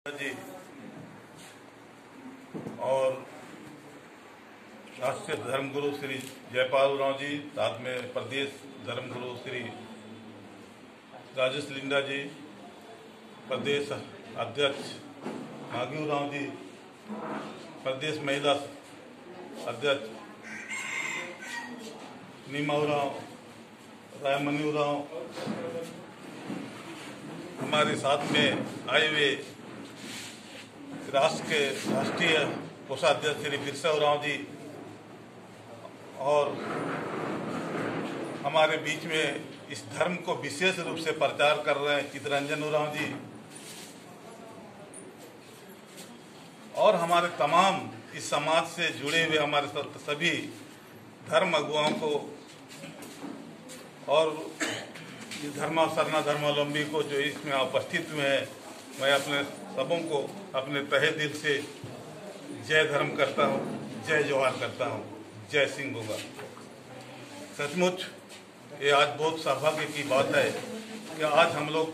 जी और राष्ट्रीय धर्मगुरु श्री जयपाल राव जी, साथ में प्रदेश धर्मगुरु श्री राजेश लिंडा जी, प्रदेश अध्यक्ष नागू राव जी, प्रदेश महिला अध्यक्ष नीमाऊ राव, रायमनु राव, हमारे साथ में आए हुए राष्ट्र के राष्ट्रीय कोषाध्यक्ष श्री बिरसा राव जी और हमारे बीच में इस धर्म को विशेष रूप से प्रचार कर रहे हैं चितरंजन राव जी और हमारे तमाम इस समाज से जुड़े हुए हमारे सभी धर्म अगुवाओं को और धर्मावलंबी धर्मावलंबी को जो इसमें उपस्थित हुए हैं, मैं अपने सबों को अपने तहे दिल से जय धर्म करता हूँ, जय जवाहर करता हूँ, जय सिंह होगा। सचमुच ये आज बहुत सौभाग्य की बात है कि आज हम लोग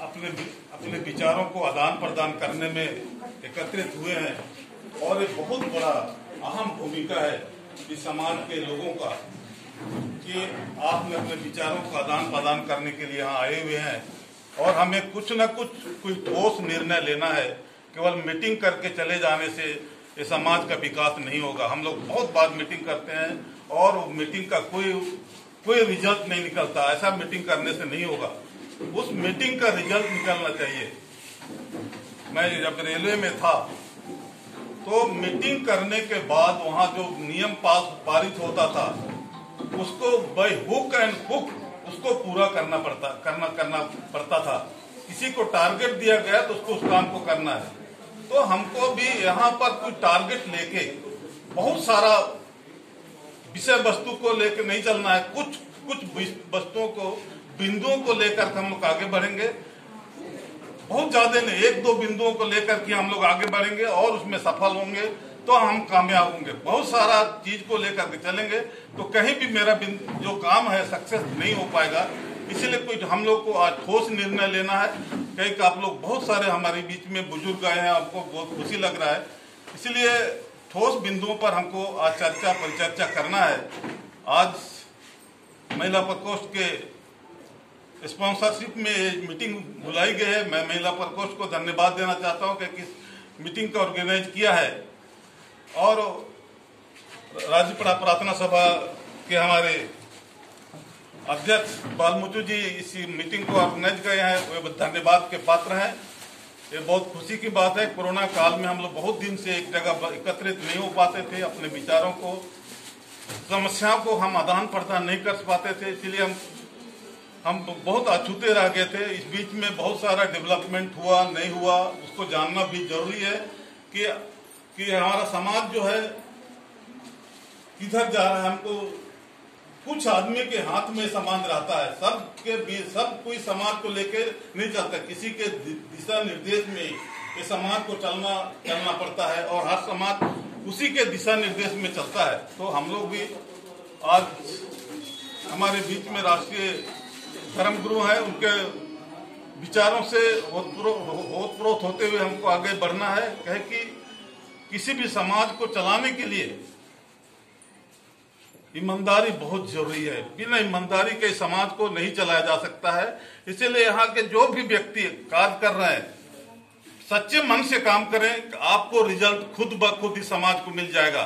अपने विचारों को आदान प्रदान करने में एकत्रित हुए हैं और एक बहुत बड़ा अहम भूमिका है इस समाज के लोगों का कि आपने अपने विचारों का आदान प्रदान करने के लिए यहाँ आए हुए हैं और हमें कुछ न कुछ कोई ठोस निर्णय लेना है। केवल मीटिंग करके चले जाने से ये समाज का विकास नहीं होगा। हम लोग बहुत बार मीटिंग करते हैं और मीटिंग का कोई रिजल्ट नहीं निकलता। ऐसा मीटिंग करने से नहीं होगा, उस मीटिंग का रिजल्ट निकलना चाहिए। मैं जब रेलवे में था तो मीटिंग करने के बाद वहाँ जो नियम पारित होता था उसको बाय हुक एंड हुक उसको पूरा करना पड़ता था। किसी को टारगेट दिया गया तो उसको उस काम को करना है। तो हमको भी यहाँ पर कोई टारगेट लेके बहुत सारा विषय वस्तु को लेकर नहीं चलना है। कुछ वस्तुओं को बिंदुओं को लेकर हम लोग आगे बढ़ेंगे, बहुत ज्यादा नहीं, एक दो बिंदुओं को लेकर के हम लोग आगे बढ़ेंगे और उसमें सफल होंगे तो हम कामयाब होंगे। बहुत सारा चीज को लेकर के चलेंगे तो कहीं भी मेरा जो काम है सक्सेस नहीं हो पाएगा। इसीलिए कोई हम लोग को आज ठोस निर्णय लेना है। कहीं आप लोग बहुत सारे हमारे बीच में बुजुर्ग आए हैं, आपको बहुत खुशी लग रहा है, इसलिए ठोस बिंदुओं पर हमको आज परिचर्चा करना है। आज महिला प्रकोष्ठ के स्पॉन्सरशिप में मीटिंग बुलाई गई है। मैं महिला प्रकोष्ठ को धन्यवाद देना चाहता हूँ कि किस मीटिंग का ऑर्गेनाइज किया है और राज्य प्रार्थना सभा के हमारे अध्यक्ष बालमुचु जी इस मीटिंग को ऑर्गेनाइज किए हैं, वे धन्यवाद के पात्र हैं। ये बहुत खुशी की बात है। कोरोना काल में हम लोग बहुत दिन से एक जगह एकत्रित नहीं हो पाते थे, अपने विचारों को, समस्याओं को हम आदान प्रदान नहीं कर पाते थे, इसलिए हम बहुत अछूते रह गए थे। इस बीच में बहुत सारा डेवलपमेंट हुआ नहीं हुआ उसको जानना भी जरूरी है कि हमारा समाज जो है किधर जा रहा है। हमको कुछ आदमी के हाथ में समाज रहता है, सब कोई समाज को लेके नहीं चलता, किसी के दिशा निर्देश में ये समाज को चलना पड़ता है और हर समाज उसी के दिशा निर्देश में चलता है। तो हम लोग भी आज हमारे बीच में राष्ट्रीय धर्मगुरु है, उनके विचारों से ओतप्रोत होते हुए हमको आगे बढ़ना है। कहे कि किसी भी समाज को चलाने के लिए ईमानदारी बहुत जरूरी है। बिना ईमानदारी के समाज को नहीं चलाया जा सकता है। इसीलिए यहाँ के जो भी व्यक्ति कार्य कर रहे हैं सच्चे मन से काम करें, आपको रिजल्ट खुद ब खुद ही समाज को मिल जाएगा।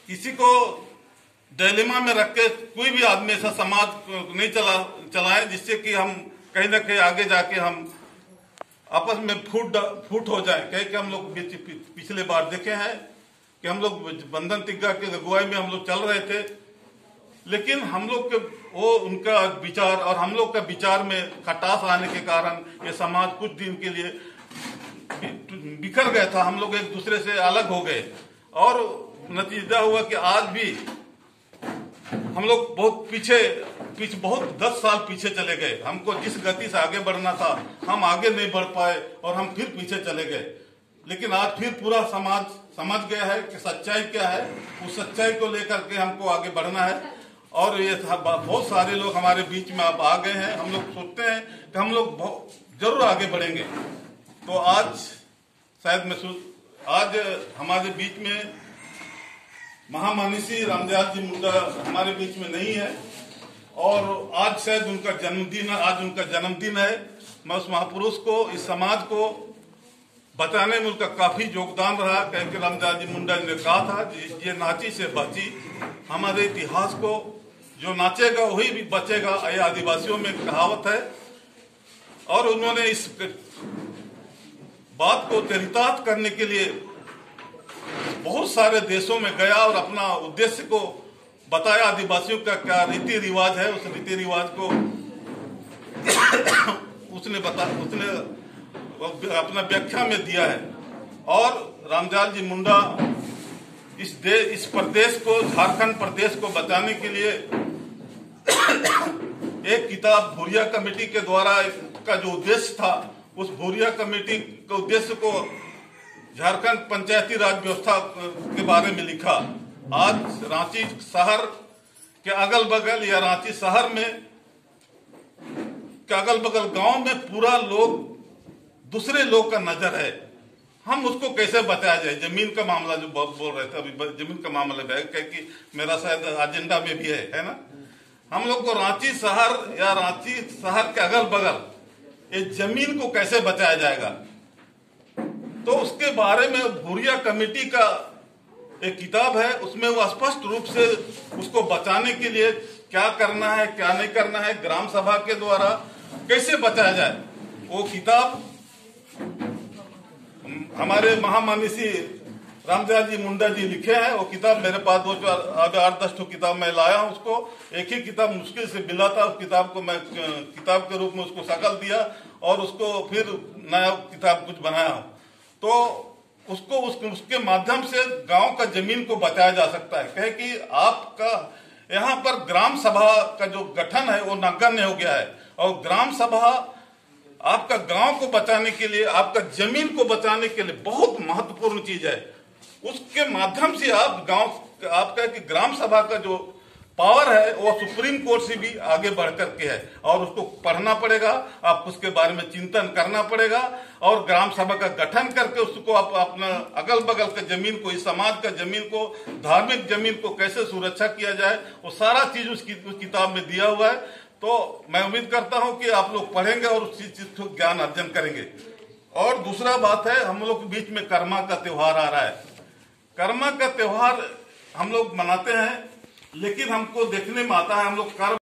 किसी को डिलेमा में रख के कोई भी आदमी ऐसा समाज नहीं चलाए जिससे कि हम कहीं ना कहीं आगे जाके हम आपस में फूट हो जाए। कहे कि हम लोग पिछले बार देखे हैं कि हम लोग बंधन तिग्गा के अगुवाई में हम लोग चल रहे थे, लेकिन हम लोग के उनका विचार और हम लोग का विचार में खटास आने के कारण ये समाज कुछ दिन के लिए बिखर गया था। हम लोग एक दूसरे से अलग हो गए और नतीजा हुआ कि आज भी हम लोग बहुत 10 साल पीछे चले गए। हमको जिस गति से आगे बढ़ना था हम आगे नहीं बढ़ पाए और हम फिर पीछे चले गए। लेकिन आज फिर पूरा समाज समझ गया है कि सच्चाई क्या है, उस सच्चाई को लेकर के हमको आगे बढ़ना है और ये बहुत सारे लोग हमारे बीच में आप आ गए हैं। हम लोग सोचते हैं कि हम लोग जरूर आगे बढ़ेंगे। तो आज शायद आज हमारे बीच में महामनीषी रामदयाल जी मुंडा हमारे बीच में नहीं है और आज शायद उनका जन्मदिन है। मैं उस महापुरुष को, इस समाज को बचाने में उनका काफी योगदान रहा। क्योंकि रामदयाल जी मुंडा ने कहा था ये नाची से बची, हमारे इतिहास को जो नाचेगा वही भी बचेगा, ये आदिवासियों में कहावत है। और उन्होंने इस बात को चरितार्थ करने के लिए बहुत सारे देशों में गया और अपना उद्देश्य को बताया, आदिवासियों का क्या रीति रिवाज है। उस रीति रिवाज को उसने अपना व्याख्या में दिया है। और रामदयाल जी मुंडा इस प्रदेश को, झारखंड प्रदेश को बचाने के लिए एक किताब भूरिया कमेटी के द्वारा का जो उद्देश्य था, उस भूरिया कमेटी के उद्देश्य को झारखंड पंचायती राज व्यवस्था के बारे में लिखा। आज रांची शहर के अगल बगल या रांची शहर में के अगल बगल गांव में पूरा लोग दूसरे लोग का नजर है। हम उसको कैसे बचाया जाए? जमीन का मामला जो बोल रहे थे अभी, जमीन का मामला है क्योंकि मेरा शायद एजेंडा में भी है ना। हम लोग को रांची शहर या रांची शहर के अगल बगल इस जमीन को कैसे बचाया जाएगा, तो उसके बारे में भूरिया कमेटी का एक किताब है। उसमें वो स्पष्ट रूप से उसको बचाने के लिए क्या करना है, क्या नहीं करना है, ग्राम सभा के द्वारा कैसे बचाया जाए, वो किताब हमारे महामनीषी रामदयाल जी मुंडा जी लिखे हैं। वो किताब मेरे पास 8-10 किताब मैं लाया हूं। उसको एक ही किताब मुश्किल से मिला था। उस किताब को मैं किताब के रूप में उसको शकल दिया और उसको फिर नया किताब कुछ बनाया हूं। तो उसके माध्यम से गांव का जमीन को बचाया जा सकता है। कहे कि आपका यहाँ पर ग्राम सभा का जो गठन है वो नगण्य हो गया है और ग्राम सभा आपका गांव को बचाने के लिए, आपका जमीन को बचाने के लिए बहुत महत्वपूर्ण चीज है। उसके माध्यम से आपका कि ग्राम सभा का जो पावर है वो सुप्रीम कोर्ट से भी आगे बढ़ करके है और उसको पढ़ना पड़ेगा, आप उसके बारे में चिंतन करना पड़ेगा और ग्राम सभा का गठन करके उसको आप अपना अगल बगल का जमीन को, इस समाज का जमीन को, धार्मिक जमीन को कैसे सुरक्षा किया जाए, वो सारा चीज उस किताब में दिया हुआ है। तो मैं उम्मीद करता हूं कि आप लोग पढ़ेंगे और उस चीज को ज्ञान अर्जन करेंगे। और दूसरा बात है, हम लोग के बीच में कर्मा का त्योहार आ रहा है। कर्मा का त्योहार हम लोग मनाते हैं, लेकिन हमको देखने में आता है हम लोग कर्म